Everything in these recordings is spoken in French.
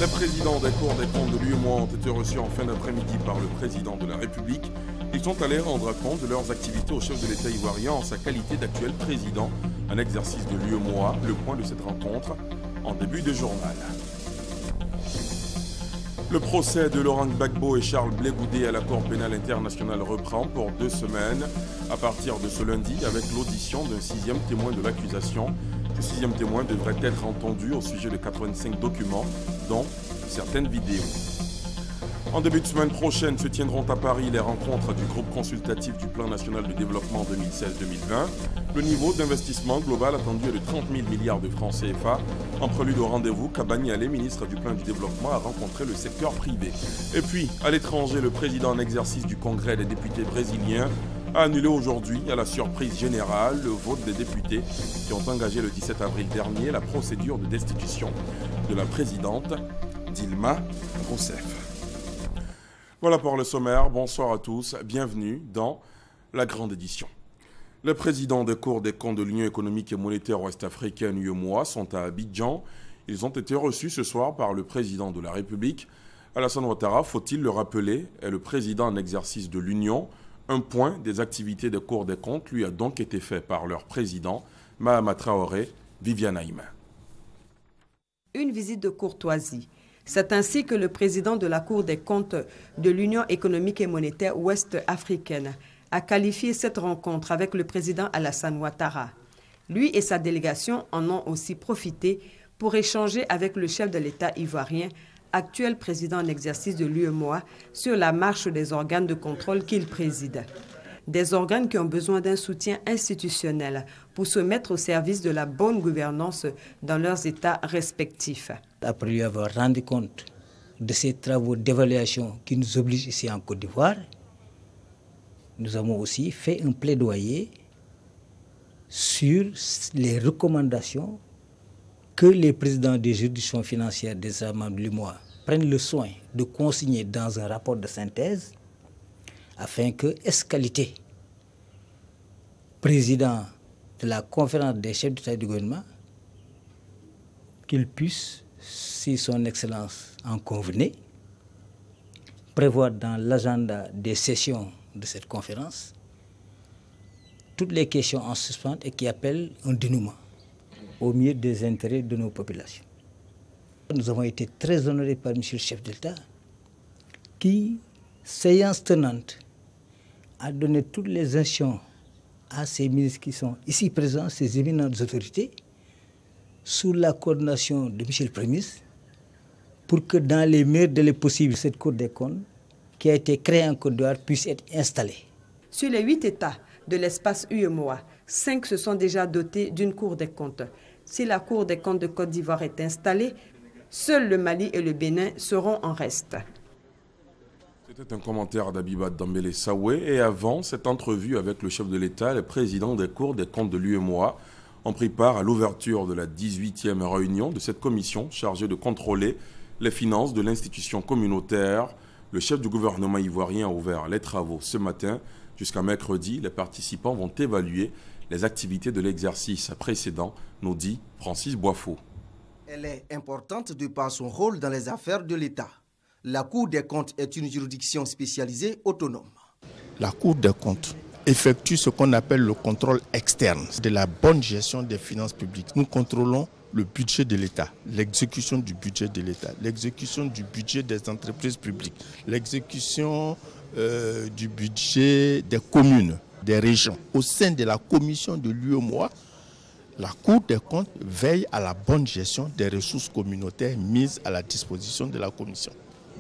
Les présidents des cours des comptes de l'UEMOA ont été reçus en fin d'après-midi par le président de la République. Ils sont allés rendre compte de leurs activités au chef de l'État ivoirien en sa qualité d'actuel président. Un exercice de l'UEMOA, le point de cette rencontre en début de journal. Le procès de Laurent Gbagbo et Charles Blé Goudé à la Cour pénale internationale reprend pour 2 semaines à partir de ce lundi avec l'audition d'un 6e témoin de l'accusation. Ce 6e témoin devrait être entendu au sujet de 85 documents, dont certaines vidéos. En début de semaine prochaine se tiendront à Paris les rencontres du groupe consultatif du Plan national de développement 2016-2020. Le niveau d'investissement global attendu est de 30 000 milliards de francs CFA. En prélude au rendez-vous, Kabani Allé, ministre du Plan du développement, a rencontré le secteur privé. Et puis, à l'étranger, le président en exercice du Congrès des députés brésiliens a annulé aujourd'hui, à la surprise générale, le vote des députés qui ont engagé le 17 avril dernier la procédure de destitution de la présidente Dilma Rousseff. Voilà pour le sommaire. Bonsoir à tous. Bienvenue dans la grande édition. Les présidents des cours des comptes de l'Union économique et monétaire ouest-africaine UEMOA sont à Abidjan. Ils ont été reçus ce soir par le président de la République. Alassane Ouattara, faut-il le rappeler, est le président en exercice de l'Union. Un point des activités des cours des comptes lui a donc été fait par leur président, Mahama Traoré, Viviane Haïma. Une visite de courtoisie. C'est ainsi que le président de la Cour des comptes de l'Union économique et monétaire ouest-africaine a qualifié cette rencontre avec le président Alassane Ouattara. Lui et sa délégation en ont aussi profité pour échanger avec le chef de l'État ivoirien, actuel président en exercice de l'UEMOA, sur la marche des organes de contrôle qu'il préside. Des organes qui ont besoin d'un soutien institutionnel pour se mettre au service de la bonne gouvernance dans leurs États respectifs. Après lui avoir rendu compte de ces travaux d'évaluation qui nous obligent ici en Côte d'Ivoire, nous avons aussi fait un plaidoyer sur les recommandations que les présidents des juridictions financières des États membres de l'UEMOA prennent le soin de consigner dans un rapport de synthèse afin que Escalité, président de la conférence des chefs d'État et de gouvernement, qu'il puisse, si son Excellence en convenait, prévoir dans l'agenda des sessions de cette conférence toutes les questions en suspens et qui appellent un dénouement au mieux des intérêts de nos populations. Nous avons été très honorés par M. le chef d'État qui, séance tenante, a donné toutes les instructions à ces ministres qui sont ici présents, ces éminentes autorités, sous la coordination de M. le Premier ministre, pour que dans les meilleurs délais possibles, cette Cour des comptes, qui a été créée en Côte d'Ivoire, puisse être installée. Sur les 8 États de l'espace UEMOA, 5 se sont déjà dotés d'une Cour des comptes. Si la Cour des comptes de Côte d'Ivoire est installée, seuls le Mali et le Bénin seront en reste. C'était un commentaire d'Abibat Dambélé Saoué. Et avant cette entrevue avec le chef de l'État, le président des cours des comptes de l'UEMOA ont pris part à l'ouverture de la 18e réunion de cette commission chargée de contrôler les finances de l'institution communautaire. Le chef du gouvernement ivoirien a ouvert les travaux ce matin. Jusqu'à mercredi, les participants vont évaluer les activités de l'exercice précédent, nous dit Francis Boifo. Elle est importante de par son rôle dans les affaires de l'État. La Cour des comptes est une juridiction spécialisée autonome. La Cour des comptes effectue ce qu'on appelle le contrôle externe de la bonne gestion des finances publiques. Nous contrôlons le budget de l'État, l'exécution du budget de l'État, l'exécution du budget des entreprises publiques, l'exécution du budget des communes, des régions. Au sein de la commission de l'UEMOA, la Cour des comptes veille à la bonne gestion des ressources communautaires mises à la disposition de la commission.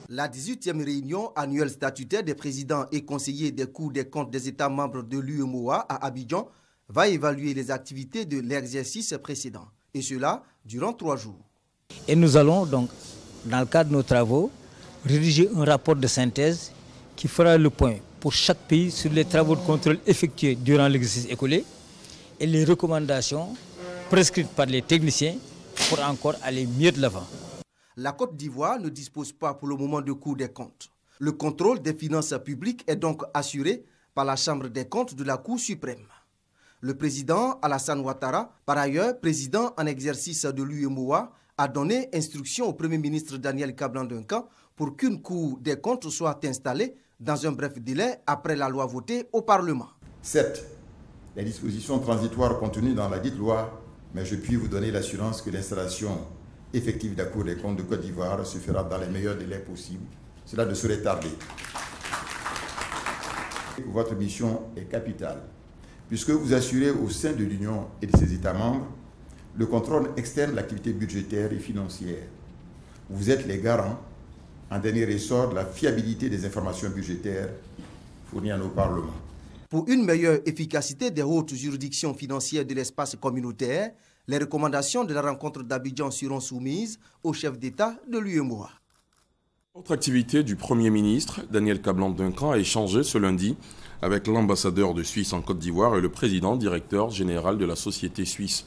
La 18e réunion annuelle statutaire des présidents et conseillers des cours des comptes des États membres de l'UEMOA à Abidjan va évaluer les activités de l'exercice précédent, et cela durant 3 jours. Et nous allons donc, dans le cadre de nos travaux, rédiger un rapport de synthèse qui fera le point pour chaque pays sur les travaux de contrôle effectués durant l'exercice écoulé et les recommandations prescrites par les techniciens pour encore aller mieux de l'avant. La Côte d'Ivoire ne dispose pas pour le moment de Cour des comptes. Le contrôle des finances publiques est donc assuré par la Chambre des comptes de la Cour suprême. Le président Alassane Ouattara, par ailleurs président en exercice de l'UEMOA, a donné instruction au Premier ministre Daniel Kablan-Duncan pour qu'une Cour des comptes soit installée dans un bref délai après la loi votée au Parlement. Certes, les dispositions transitoires contenues dans la dite loi, mais je puis vous donner l'assurance que l'installation effective de la Cour des comptes de Côte d'Ivoire se fera dans les meilleurs délais possibles. Cela ne saurait tarder. Votre mission est capitale, puisque vous assurez au sein de l'Union et de ses États membres le contrôle externe de l'activité budgétaire et financière. Vous êtes les garants, en dernier ressort, de la fiabilité des informations budgétaires fournies à nos parlements. Pour une meilleure efficacité des hautes juridictions financières de l'espace communautaire, les recommandations de la rencontre d'Abidjan seront soumises au chef d'État de l'UEMOA. Autre activité du Premier ministre, Daniel Kablan-Duncan a échangé ce lundi avec l'ambassadeur de Suisse en Côte d'Ivoire et le président directeur général de la société suisse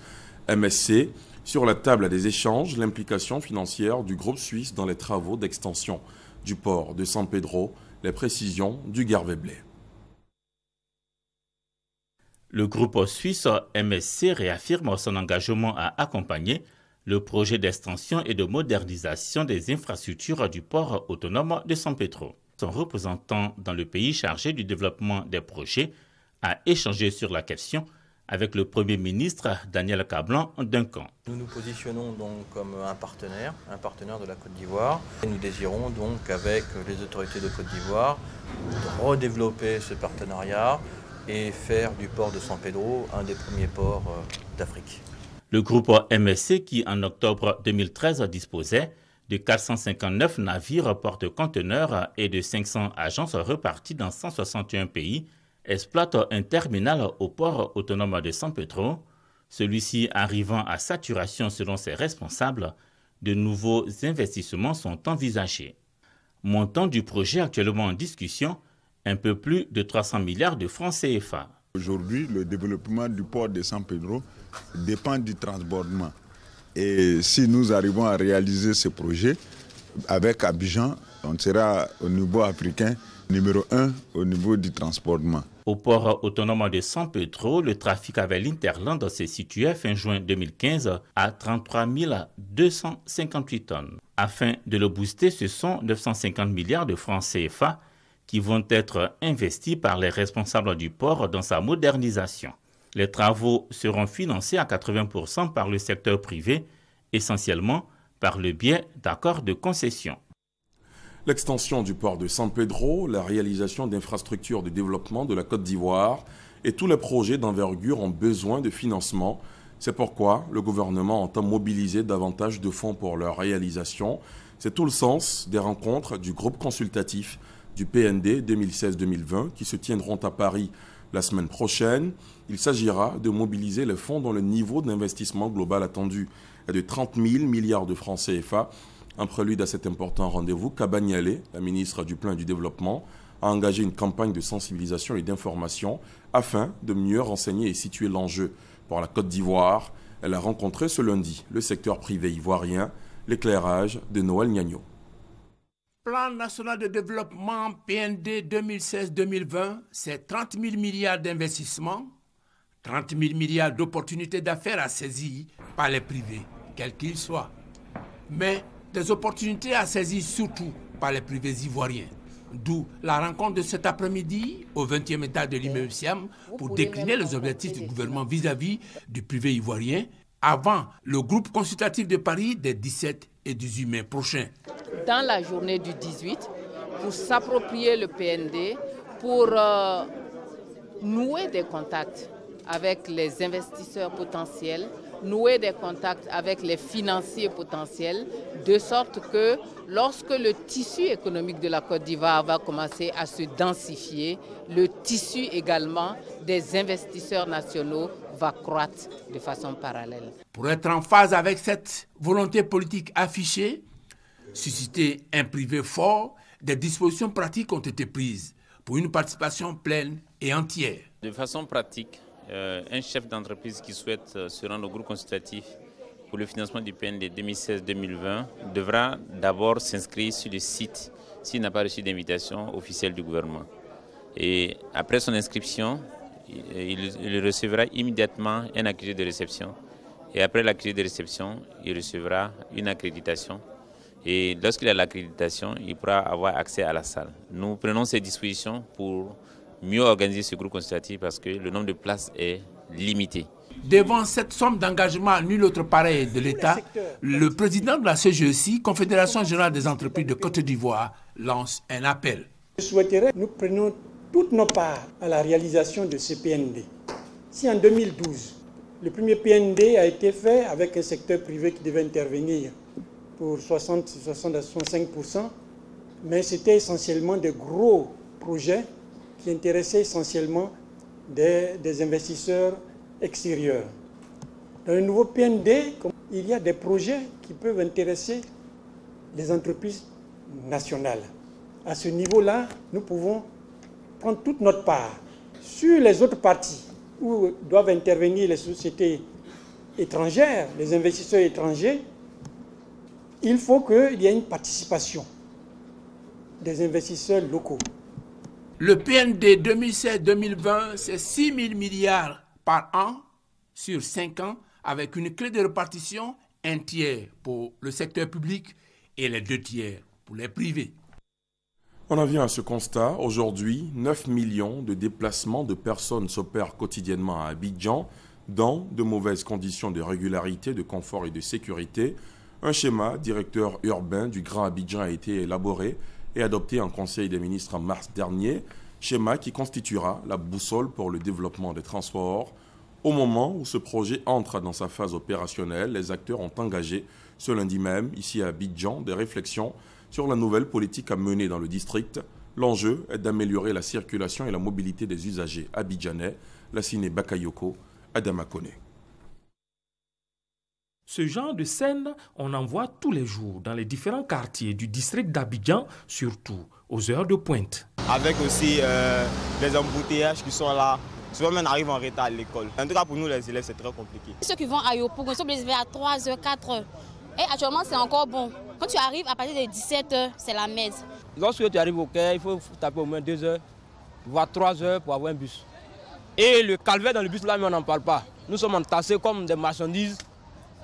MSC. Sur la table des échanges, l'implication financière du groupe suisse dans les travaux d'extension du port de San Pedro, les précisions du Garvey Blais. Le groupe suisse MSC réaffirme son engagement à accompagner le projet d'extension et de modernisation des infrastructures du port autonome de San Pedro. Son représentant dans le pays chargé du développement des projets a échangé sur la question avec le Premier ministre Daniel Kablan-Duncan. Nous nous positionnons donc comme un partenaire de la Côte d'Ivoire. Nous désirons donc avec les autorités de Côte d'Ivoire redévelopper ce partenariat et faire du port de San Pedro un des premiers ports d'Afrique. Le groupe MSC qui en octobre 2013 disposait de 459 navires porte-conteneurs et de 500 agences reparties dans 161 pays exploite un terminal au port autonome de San Pedro. Celui-ci arrivant à saturation selon ses responsables, de nouveaux investissements sont envisagés. Montant du projet actuellement en discussion, un peu plus de 300 milliards de francs CFA. Aujourd'hui, le développement du port de San Pedro dépend du transbordement. Et si nous arrivons à réaliser ce projet, avec Abidjan, on sera au niveau africain numéro 1 au niveau du transportement. Au port autonome de San Pedro, le trafic avec l'Interland se situait fin juin 2015 à 33 258 tonnes. Afin de le booster, ce sont 950 milliards de francs CFA qui vont être investis par les responsables du port dans sa modernisation. Les travaux seront financés à 80% par le secteur privé, essentiellement par le biais d'accords de concession. L'extension du port de San Pedro, la réalisation d'infrastructures de développement de la Côte d'Ivoire et tous les projets d'envergure ont besoin de financement. C'est pourquoi le gouvernement entend mobiliser davantage de fonds pour leur réalisation. C'est tout le sens des rencontres du groupe consultatif du PND 2016-2020 qui se tiendront à Paris la semaine prochaine. Il s'agira de mobiliser les fonds dont le niveau d'investissement global attendu est de 30 000 milliards de francs CFA. En prélude à cet important rendez-vous, Kabaniale, la ministre du Plan et du Développement, a engagé une campagne de sensibilisation et d'information afin de mieux renseigner et situer l'enjeu pour la Côte d'Ivoire. Elle a rencontré ce lundi le secteur privé ivoirien, l'éclairage de Noël Gnagno. Plan national de développement PND 2016-2020, c'est 30 000 milliards d'investissements, 30 000 milliards d'opportunités d'affaires à saisir par les privés, quels qu'ils soient. Mais des opportunités à saisir surtout par les privés ivoiriens. D'où la rencontre de cet après-midi au 20e étage de l'immeuble Siam pour décliner les objectifs du gouvernement vis-à-vis du privé ivoirien avant le groupe consultatif de Paris des 17 et 18 mai prochains. Dans la journée du 18, pour s'approprier le PND, pour nouer des contacts avec les investisseurs potentiels, nouer des contacts avec les financiers potentiels, de sorte que lorsque le tissu économique de la Côte d'Ivoire va commencer à se densifier, le tissu également des investisseurs nationaux va croître de façon parallèle. Pour être en phase avec cette volonté politique affichée, susciter un privé fort, des dispositions pratiques ont été prises pour une participation pleine et entière. De façon pratique, un chef d'entreprise qui souhaite se rendre au groupe consultatif pour le financement du PND 2016-2020 devra d'abord s'inscrire sur le site s'il n'a pas reçu d'invitation officielle du gouvernement. Et après son inscription, il recevra immédiatement un accusé de réception Et après l'accusé de réception, il recevra une accréditation. Et lorsqu'il a l'accréditation, il pourra avoir accès à la salle. Nous prenons ces dispositions pour mieux organiser ce groupe consultatif parce que le nombre de places est limité. Devant cette somme d'engagement nul autre pareil de l'État, le président de la CGEC, Confédération Générale des Entreprises de Côte d'Ivoire, lance un appel. Je souhaiterais que nous prenions toutes nos parts à la réalisation de ce PND. Si en 2012, le premier PND a été fait avec un secteur privé qui devait intervenir pour 60 à 65%, mais c'était essentiellement des gros projets qui intéressaient essentiellement des investisseurs extérieurs. Dans le nouveau PND, il y a des projets qui peuvent intéresser les entreprises nationales. À ce niveau-là, nous pouvons prendre toute notre part. Sur les autres parties où doivent intervenir les sociétés étrangères, les investisseurs étrangers, il faut qu'il y ait une participation des investisseurs locaux. Le PND 2016-2020, c'est 6 000 milliards par an sur 5 ans, avec une clé de répartition, 1 tiers pour le secteur public et les 2 tiers pour les privés. On en vient à ce constat. Aujourd'hui, 9 millions de déplacements de personnes s'opèrent quotidiennement à Abidjan dans de mauvaises conditions de régularité, de confort et de sécurité. Un schéma directeur urbain du Grand Abidjan a été élaboré et adopté en Conseil des ministres en mars dernier. Schéma qui constituera la boussole pour le développement des transports. Au moment où ce projet entre dans sa phase opérationnelle, les acteurs ont engagé ce lundi même, ici à Abidjan, des réflexions sur la nouvelle politique à mener dans le district. L'enjeu est d'améliorer la circulation et la mobilité des usagers abidjanais. Lassine Bakayoko, Adama Kone. Ce genre de scène, on en voit tous les jours dans les différents quartiers du district d'Abidjan, surtout aux heures de pointe. Avec aussi les embouteillages qui sont là, souvent on arrive en retard à l'école. En tout cas pour nous les élèves c'est très compliqué. Ceux qui vont à Yopougon sont obligés à 3h, 4h. Et actuellement c'est encore bon. Quand tu arrives à partir de 17h, c'est la messe. Lorsque tu arrives au Caire, il faut taper au moins 2h, voire 3h pour avoir un bus. Et le calvaire dans le bus là, mais on n'en parle pas. Nous sommes entassés comme des marchandises.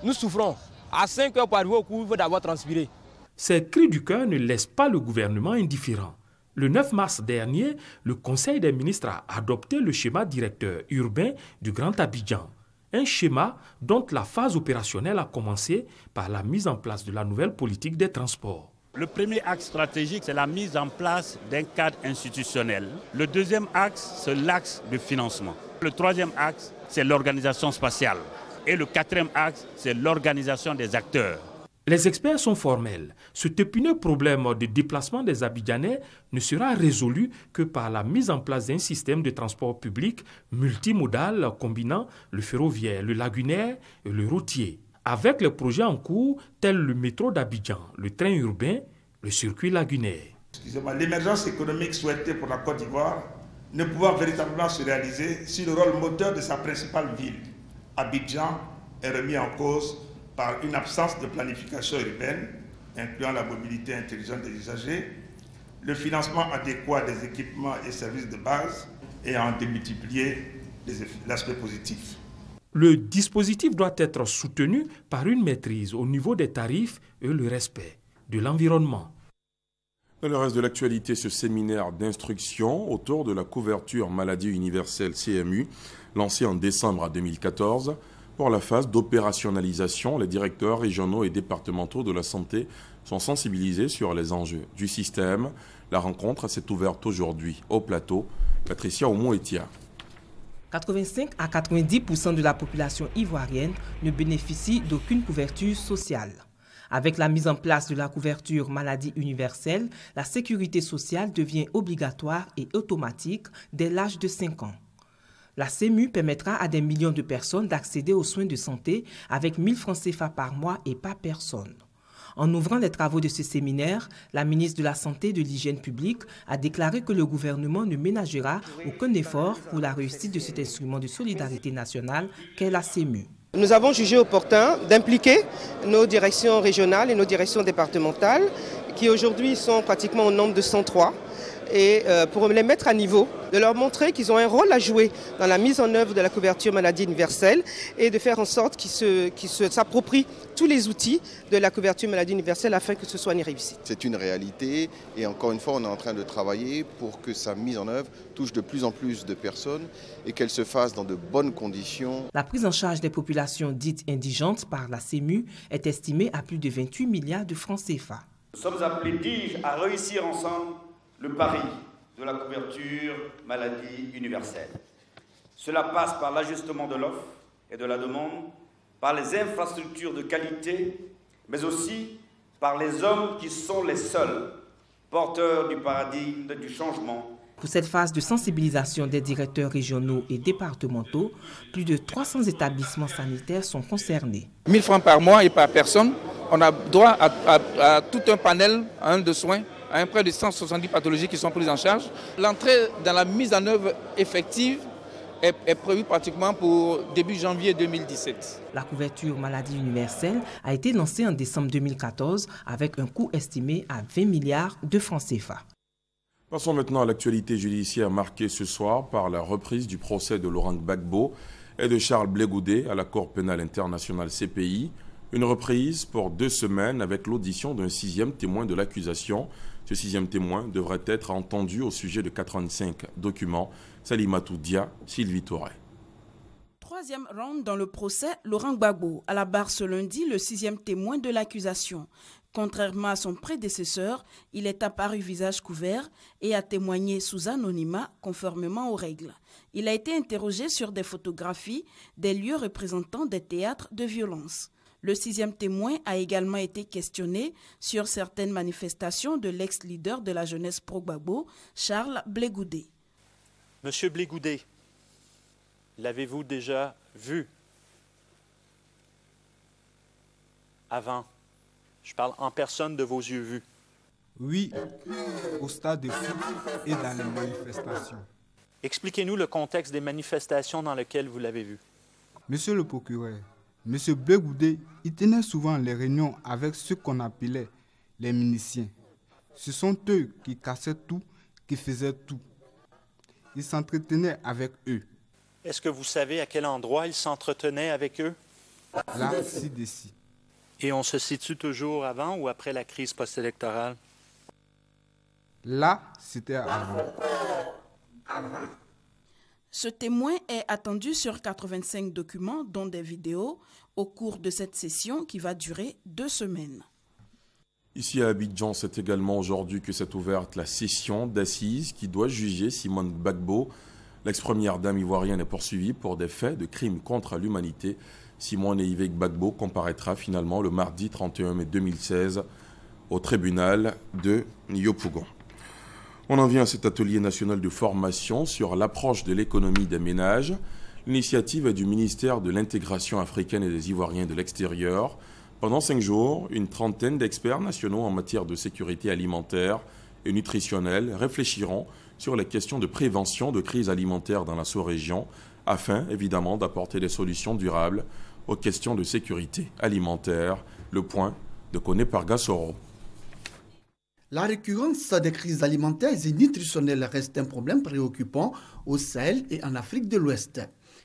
Nous souffrons. À 5h pour arriver au cours, il faut d'abord transpirer. Ces cris du cœur ne laissent pas le gouvernement indifférent. Le 9 mars dernier, le Conseil des ministres a adopté le schéma directeur urbain du Grand Abidjan. Un schéma dont la phase opérationnelle a commencé par la mise en place de la nouvelle politique des transports. Le premier axe stratégique, c'est la mise en place d'un cadre institutionnel. Le deuxième axe, c'est l'axe de financement. Le troisième axe, c'est l'organisation spatiale. Et le quatrième axe, c'est l'organisation des acteurs. Les experts sont formels. Ce épineux problème de déplacement des Abidjanais ne sera résolu que par la mise en place d'un système de transport public multimodal combinant le ferroviaire, le lagunaire et le routier. Avec les projets en cours tels le métro d'Abidjan, le train urbain, le circuit lagunaire. L'émergence économique souhaitée pour la Côte d'Ivoire ne pouvant véritablement se réaliser si le rôle moteur de sa principale ville, Abidjan, est remis en cause par une absence de planification urbaine, incluant la mobilité intelligente des usagers, le financement adéquat des équipements et services de base et à en démultiplier l'aspect positif. Le dispositif doit être soutenu par une maîtrise au niveau des tarifs et le respect de l'environnement. Dans le reste de l'actualité, ce séminaire d'instruction autour de la couverture maladie universelle CMU, lancé en décembre 2014, pour la phase d'opérationnalisation, les directeurs régionaux et départementaux de la santé sont sensibilisés sur les enjeux du système. La rencontre s'est ouverte aujourd'hui au plateau. Patricia Oumouetia. 85 à 90% de la population ivoirienne ne bénéficie d'aucune couverture sociale. Avec la mise en place de la couverture maladie universelle, la sécurité sociale devient obligatoire et automatique dès l'âge de 5 ans. La CMU permettra à des millions de personnes d'accéder aux soins de santé avec 1 000 francs CFA par mois et par personne. En ouvrant les travaux de ce séminaire, la ministre de la Santé et de l'Hygiène publique a déclaré que le gouvernement ne ménagera aucun effort pour la réussite de cet instrument de solidarité nationale qu'est la CMU. Nous avons jugé opportun d'impliquer nos directions régionales et nos directions départementales qui aujourd'hui sont pratiquement au nombre de 103 et pour les mettre à niveau, de leur montrer qu'ils ont un rôle à jouer dans la mise en œuvre de la couverture maladie universelle et de faire en sorte qu'ils s'approprient tous les outils de la couverture maladie universelle afin que ce soit une réussite. C'est une réalité et encore une fois, on est en train de travailler pour que sa mise en œuvre touche de plus en plus de personnes et qu'elle se fasse dans de bonnes conditions. La prise en charge des populations dites indigentes par la CEMU est estimée à plus de 28 milliards de francs CFA. Nous sommes appelés, dis-je, à réussir ensemble le pari de la couverture maladie universelle. Cela passe par l'ajustement de l'offre et de la demande, par les infrastructures de qualité, mais aussi par les hommes qui sont les seuls porteurs du paradigme du changement. Pour cette phase de sensibilisation des directeurs régionaux et départementaux, plus de 300 établissements sanitaires sont concernés. 1 000 francs par mois et par personne, on a droit à tout un panel de soins, à un près de 170 pathologies qui sont prises en charge. L'entrée dans la mise en œuvre effective est prévue pratiquement pour début janvier 2017. La couverture maladie universelle a été lancée en décembre 2014 avec un coût estimé à 20 milliards de francs CFA. Passons maintenant à l'actualité judiciaire marquée ce soir par la reprise du procès de Laurent Gbagbo et de Charles Blé Goudé à la Cour pénale internationale CPI. Une reprise pour 2 semaines avec l'audition d'un 6e témoin de l'accusation. Ce 6e témoin devrait être entendu au sujet de 85 documents. Salimatou Dia, Sylvie Touré. 3e round dans le procès, Laurent Gbagbo à la barre ce lundi, le 6e témoin de l'accusation. Contrairement à son prédécesseur, il est apparu visage couvert et a témoigné sous anonymat conformément aux règles. Il a été interrogé sur des photographies des lieux représentant des théâtres de violence. Le 6e témoin a également été questionné sur certaines manifestations de l'ex-leader de la jeunesse pro-Gbagbo, Charles Blé Goudé. Monsieur Blé Goudé, l'avez-vous déjà vu avant? Je parle en personne de vos yeux vus. Oui, au stade de foot et dans les manifestations. Expliquez-nous le contexte des manifestations dans lesquelles vous l'avez vu. Monsieur le procureur, Monsieur Blé Goudé, il tenait souvent les réunions avec ceux qu'on appelait les miliciens. Ce sont eux qui cassaient tout, qui faisaient tout. Il s'entretenait avec eux. Est-ce que vous savez à quel endroit il s'entretenait avec eux? Là, ci-dessous. Et on se situe toujours avant ou après la crise post-électorale? Là, c'était avant. Ce témoin est attendu sur 85 documents, dont des vidéos, au cours de cette session qui va durer 2 semaines. Ici à Abidjan, c'est également aujourd'hui que s'est ouverte la session d'assises qui doit juger Simone Gbagbo. L'ex-première dame ivoirienne est poursuivie pour des faits de crimes contre l'humanité. Simone Yves Gbagbo comparaîtra finalement le mardi 31 mai 2016 au tribunal de Yopougon. On en vient à cet atelier national de formation sur l'approche de l'économie des ménages. L'initiative est du ministère de l'intégration africaine et des Ivoiriens de l'extérieur. Pendant 5 jours, une trentaine d'experts nationaux en matière de sécurité alimentaire et nutritionnelle réfléchiront sur les questions de prévention de crise alimentaire dans la sous-région, afin évidemment d'apporter des solutions durables aux questions de sécurité alimentaire. Le point de Koné Pargasoro. La récurrence des crises alimentaires et nutritionnelles reste un problème préoccupant au Sahel et en Afrique de l'Ouest.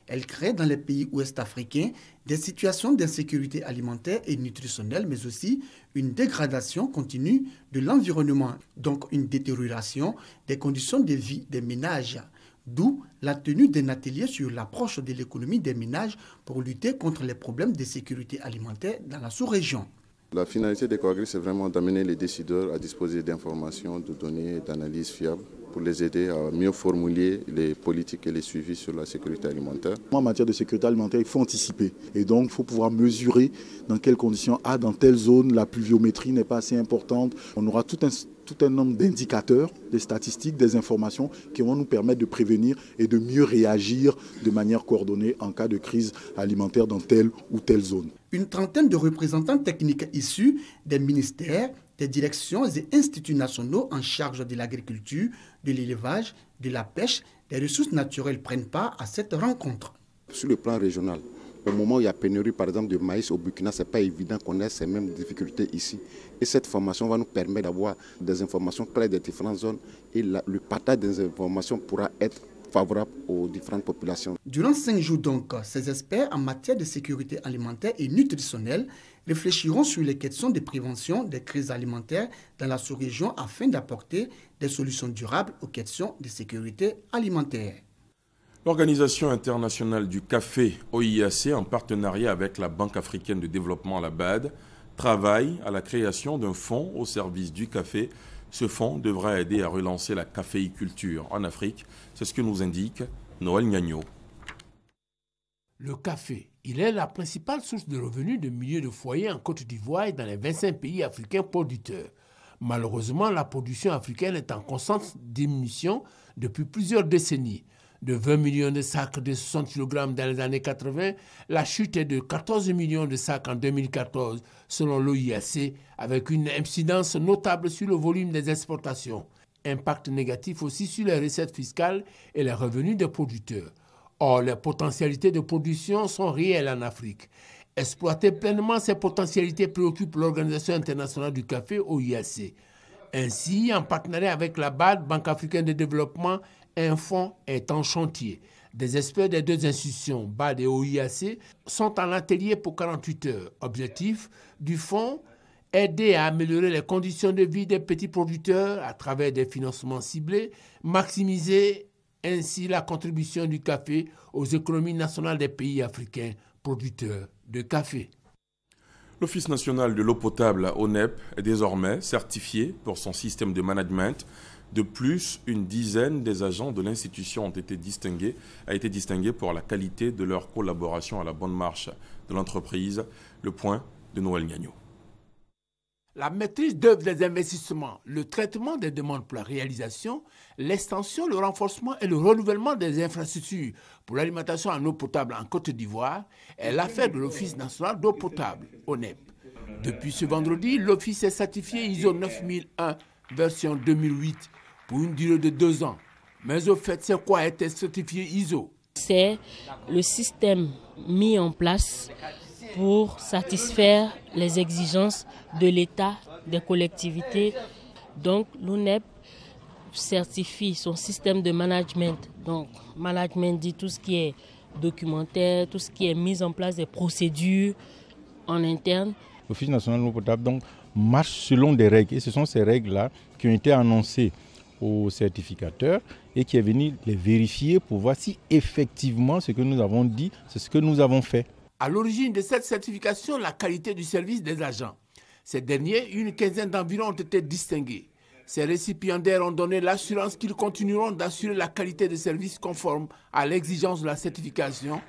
Elle crée dans les pays ouest-africains des situations d'insécurité alimentaire et nutritionnelle, mais aussi une dégradation continue de l'environnement, donc une détérioration des conditions de vie des ménages. D'où la tenue d'un atelier sur l'approche de l'économie des ménages pour lutter contre les problèmes de sécurité alimentaire dans la sous-région. La finalité des Coagri, c'est vraiment d'amener les décideurs à disposer d'informations, de données et d'analyses fiables pour les aider à mieux formuler les politiques et les suivis sur la sécurité alimentaire. En matière de sécurité alimentaire, il faut anticiper. Et donc, il faut pouvoir mesurer dans quelles conditions, dans telle zone, la pluviométrie n'est pas assez importante. On aura tout un nombre d'indicateurs, des statistiques, des informations qui vont nous permettre de prévenir et de mieux réagir de manière coordonnée en cas de crise alimentaire dans telle ou telle zone. Une trentaine de représentants techniques issus des ministères, des directions et instituts nationaux en charge de l'agriculture, de l'élevage, de la pêche, des ressources naturelles prennent part à cette rencontre. Sur le plan régional, Au moment où il y a pénurie, par exemple, de maïs au Burkina, ce n'est pas évident qu'on ait ces mêmes difficultés ici. Et cette formation va nous permettre d'avoir des informations claires des différentes zones et le partage des informations pourra être favorable aux différentes populations. Durant 5 jours donc, ces experts en matière de sécurité alimentaire et nutritionnelle réfléchiront sur les questions de prévention des crises alimentaires dans la sous-région afin d'apporter des solutions durables aux questions de sécurité alimentaire. L'Organisation internationale du café, OIAC, en partenariat avec la Banque africaine de développement, la BAD, travaille à la création d'un fonds au service du café. Ce fonds devra aider à relancer la caféiculture en Afrique. C'est ce que nous indique Noël Gnagno. Le café, il est la principale source de revenus de milliers de foyers en Côte d'Ivoire et dans les 25 pays africains producteurs. Malheureusement, la production africaine est en constante diminution depuis plusieurs décennies. De 20 millions de sacs de 60 kg dans les années 80, la chute est de 14 millions de sacs en 2014, selon l'OIAC, avec une incidence notable sur le volume des exportations. Impact négatif aussi sur les recettes fiscales et les revenus des producteurs. Or, les potentialités de production sont réelles en Afrique. Exploiter pleinement ces potentialités préoccupe l'Organisation internationale du café, OIAC. Ainsi, en partenariat avec la BAD, Banque africaine de développement, un fonds est en chantier. Des experts des deux institutions, BAD et OIAC, sont en atelier pour 48 heures. Objectif du fonds, aider à améliorer les conditions de vie des petits producteurs à travers des financements ciblés, maximiser ainsi la contribution du café aux économies nationales des pays africains producteurs de café. L'Office national de l'eau potable, ONEP, est désormais certifié pour son système de management. De plus, une dizaine des agents de l'institution a été distingués pour la qualité de leur collaboration à la bonne marche de l'entreprise. Le point de Noël Gnagno. La maîtrise d'œuvre des investissements, le traitement des demandes pour la réalisation, l'extension, le renforcement et le renouvellement des infrastructures pour l'alimentation en eau potable en Côte d'Ivoire est l'affaire de l'Office national d'eau potable, ONEP. Depuis ce vendredi, l'Office est certifié ISO 9001, version 2008, pour une durée de 2 ans. Mais au fait, c'est quoi être certifié ISO? C'est le système mis en place pour satisfaire les exigences de l'État, des collectivités. Donc l'ONEP certifie son système de management. Donc management dit tout ce qui est documentaire, tout ce qui est mise en place des procédures en interne. L'Office national de l'eau potable donc, marche selon des règles et ce sont ces règles-là qui ont été annoncées aux certificateurs et qui est venu les vérifier pour voir si effectivement ce que nous avons dit, c'est ce que nous avons fait. À l'origine de cette certification, la qualité du service des agents. Ces derniers, une quinzaine d'environ, ont été distingués. Ces récipiendaires ont donné l'assurance qu'ils continueront d'assurer la qualité de service conforme à l'exigence de la certification,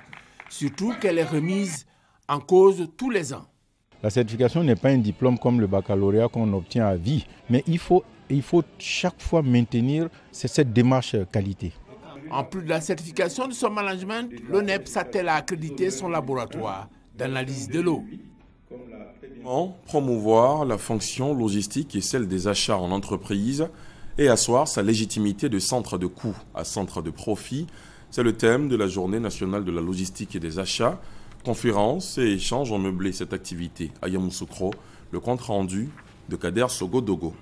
surtout qu'elle est remise en cause tous les ans. La certification n'est pas un diplôme comme le baccalauréat qu'on obtient à vie, mais il faut chaque fois maintenir cette démarche qualité. En plus de la certification de son management, l'ONEP s'attelle à accréditer son laboratoire d'analyse de l'eau. Promouvoir la fonction logistique et celle des achats en entreprise et asseoir sa légitimité de centre de coût à centre de profit, c'est le thème de la Journée nationale de la logistique et des achats. Conférences et échanges ont meublé cette activité. À Yamoussoukro, le compte rendu de Kader Sogodogo.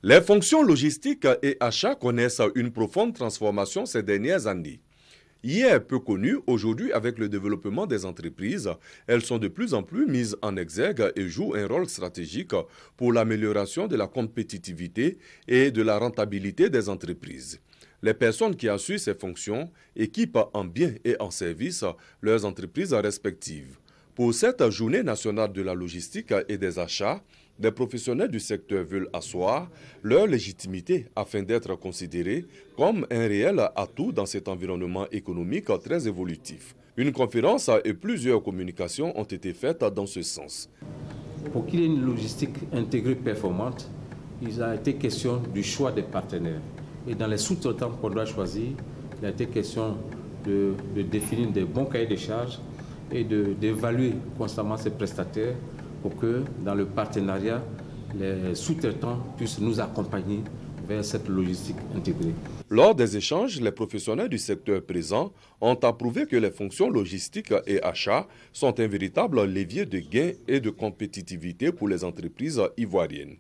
Les fonctions logistiques et achats connaissent une profonde transformation ces dernières années. Hier peu connues, aujourd'hui avec le développement des entreprises, elles sont de plus en plus mises en exergue et jouent un rôle stratégique pour l'amélioration de la compétitivité et de la rentabilité des entreprises. Les personnes qui assurent ces fonctions équipent en biens et en services leurs entreprises respectives. Pour cette journée nationale de la logistique et des achats, des professionnels du secteur veulent asseoir leur légitimité afin d'être considérés comme un réel atout dans cet environnement économique très évolutif. Une conférence et plusieurs communications ont été faites dans ce sens. Pour qu'il y ait une logistique intégrée performante, il a été question du choix des partenaires. Et dans les sous-traitants qu'on doit choisir, il a été question de définir des bons cahiers de charges et d'évaluer constamment ces prestataires pour que dans le partenariat, les sous-traitants puissent nous accompagner vers cette logistique intégrée. Lors des échanges, les professionnels du secteur présents ont approuvé que les fonctions logistiques et achats sont un véritable levier de gain et de compétitivité pour les entreprises ivoiriennes.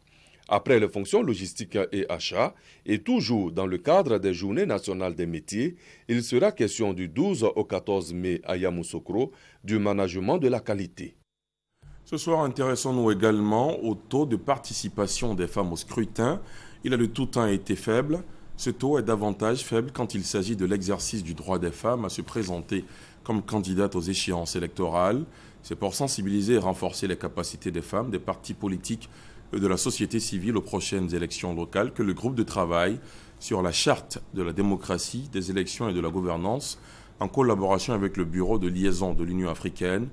Après les fonctions logistiques et achats, et toujours dans le cadre des Journées nationales des métiers, il sera question du 12 au 14 mai à Yamoussoukro du management de la qualité. Ce soir, intéressons-nous également au taux de participation des femmes au scrutin. Il a de tout temps été faible. Ce taux est davantage faible quand il s'agit de l'exercice du droit des femmes à se présenter comme candidates aux échéances électorales. C'est pour sensibiliser et renforcer les capacités des femmes, des partis politiques et de la société civile aux prochaines élections locales que le groupe de travail sur la charte de la démocratie, des élections et de la gouvernance, en collaboration avec le bureau de liaison de l'Union africaine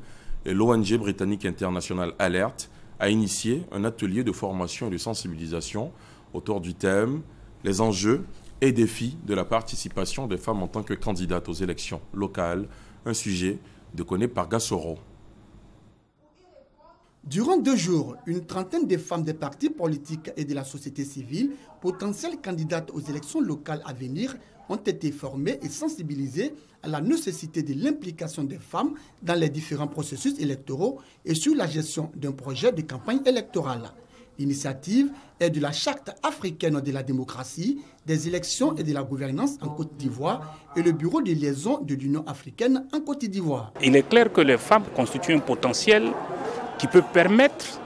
et l'ONG britannique internationale Alert, a initié un atelier de formation et de sensibilisation autour du thème « Les enjeux et défis de la participation des femmes en tant que candidates aux élections locales », un sujet déconné par Gassoro. Durant 2 jours, une trentaine de femmes des partis politiques et de la société civile, potentielles candidates aux élections locales à venir, ont été formées et sensibilisées à la nécessité de l'implication des femmes dans les différents processus électoraux et sur la gestion d'un projet de campagne électorale. L'initiative est de la Charte africaine de la démocratie, des élections et de la gouvernance en Côte d'Ivoire et le bureau de liaison de l'Union africaine en Côte d'Ivoire. Il est clair que les femmes constituent un potentiel qui peut permettre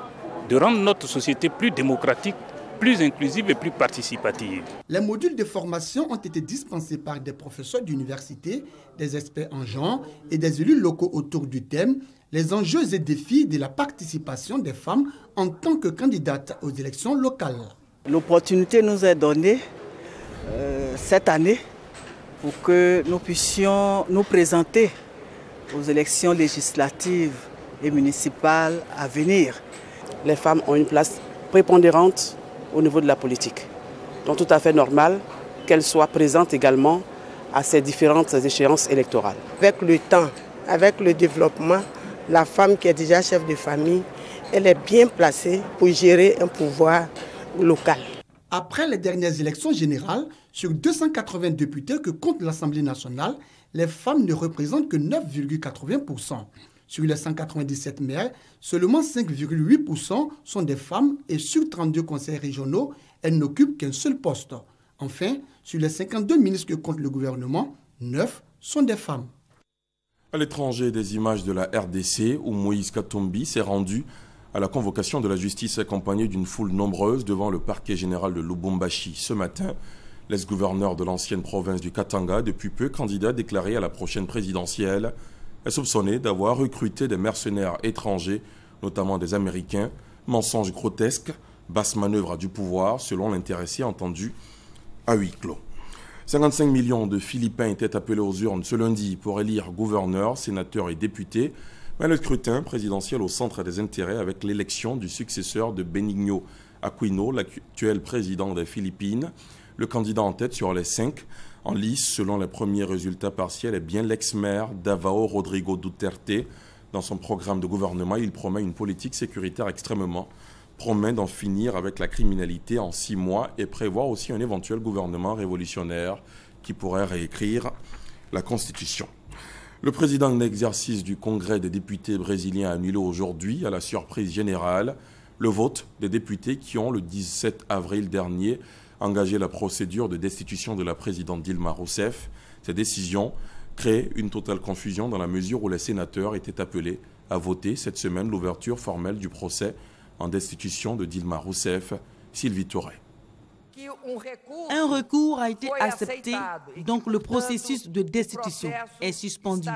de rendre notre société plus démocratique, plus inclusive et plus participative. Les modules de formation ont été dispensés par des professeurs d'université, des experts en genre et des élus locaux autour du thème « Les enjeux et défis de la participation des femmes en tant que candidates aux élections locales ». L'opportunité nous est donnée cette année pour que nous puissions nous présenter aux élections législatives et municipales à venir. Les femmes ont une place prépondérante au niveau de la politique. Donc tout à fait normal qu'elles soient présentes également à ces différentes échéances électorales. Avec le temps, avec le développement, la femme qui est déjà chef de famille, elle est bien placée pour gérer un pouvoir local. Après les dernières élections générales, sur 280 députés que compte l'Assemblée nationale, les femmes ne représentent que 9,80%. Sur les 197 maires, seulement 5,8% sont des femmes et sur 32 conseils régionaux, elles n'occupent qu'un seul poste. Enfin, sur les 52 ministres que compte le gouvernement, 9 sont des femmes. À l'étranger, des images de la RDC où Moïse Katumbi s'est rendu à la convocation de la justice accompagnée d'une foule nombreuse devant le parquet général de Lubumbashi. Ce matin, l'ex-gouverneur de l'ancienne province du Katanga, depuis peu candidat déclaré à la prochaine présidentielle, est soupçonné d'avoir recruté des mercenaires étrangers, notamment des Américains. Mensonge grotesque, basse manœuvre du pouvoir, selon l'intéressé entendu à huis clos. 55 millions de Philippins étaient appelés aux urnes ce lundi pour élire gouverneurs, sénateurs et députés. Mais le scrutin présidentiel au centre des intérêts avec l'élection du successeur de Benigno Aquino, l'actuel président des Philippines. Le candidat en tête sur les 5 en lice, selon les premiers résultats partiels, est bien l'ex-maire Davao Rodrigo Duterte. Dans son programme de gouvernement, il promet une politique sécuritaire extrêmement, promet d'en finir avec la criminalité en 6 mois et prévoit aussi un éventuel gouvernement révolutionnaire qui pourrait réécrire la Constitution. Le président en exercice du Congrès des députés brésiliens a annulé aujourd'hui, à la surprise générale, le vote des députés qui ont, le 17 avril dernier, engagé la procédure de destitution de la présidente Dilma Rousseff. Cette décision crée une totale confusion dans la mesure où les sénateurs étaient appelés à voter cette semaine l'ouverture formelle du procès en destitution de Dilma Rousseff. Sylvie Touré. Un recours a été accepté, donc le processus de destitution est suspendu.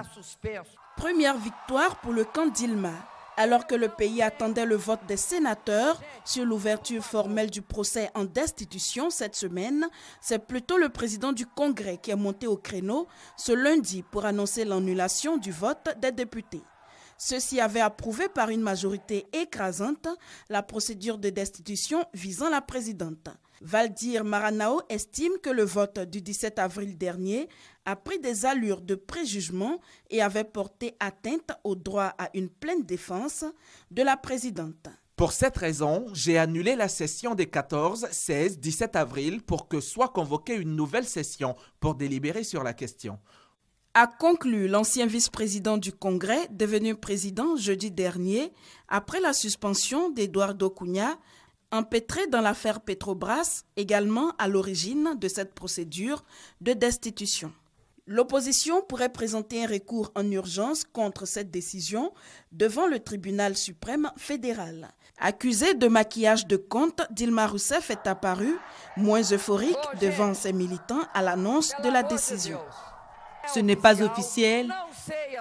Première victoire pour le camp Dilma. Alors que le pays attendait le vote des sénateurs sur l'ouverture formelle du procès en destitution cette semaine, c'est plutôt le président du Congrès qui est monté au créneau ce lundi pour annoncer l'annulation du vote des députés. Ceux-ci avaient approuvé par une majorité écrasante la procédure de destitution visant la présidente. Valdir Maranao estime que le vote du 17 avril dernier a pris des allures de préjugement et avait porté atteinte au droit à une pleine défense de la présidente. Pour cette raison, j'ai annulé la session des 14, 16, 17 avril pour que soit convoquée une nouvelle session pour délibérer sur la question. A conclu l'ancien vice-président du Congrès, devenu président jeudi dernier, après la suspension d'Eduardo Cunha, empêtré dans l'affaire Petrobras, également à l'origine de cette procédure de destitution. L'opposition pourrait présenter un recours en urgence contre cette décision devant le tribunal suprême fédéral. Accusée de maquillage de compte, Dilma Rousseff est apparue moins euphorique devant ses militants à l'annonce de la décision. Ce n'est pas officiel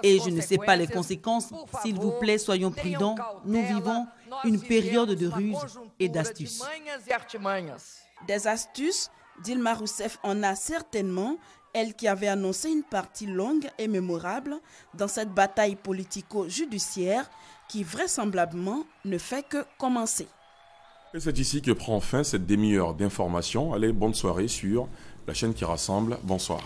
et je ne sais pas les conséquences. S'il vous plaît, soyons prudents. Nous vivons une période de ruse et d'astuces. Des astuces, Dilma Rousseff en a certainement, elle qui avait annoncé une partie longue et mémorable dans cette bataille politico-judiciaire qui vraisemblablement ne fait que commencer. Et c'est ici que prend fin cette demi-heure d'information. Allez, bonne soirée sur la chaîne qui rassemble. Bonsoir.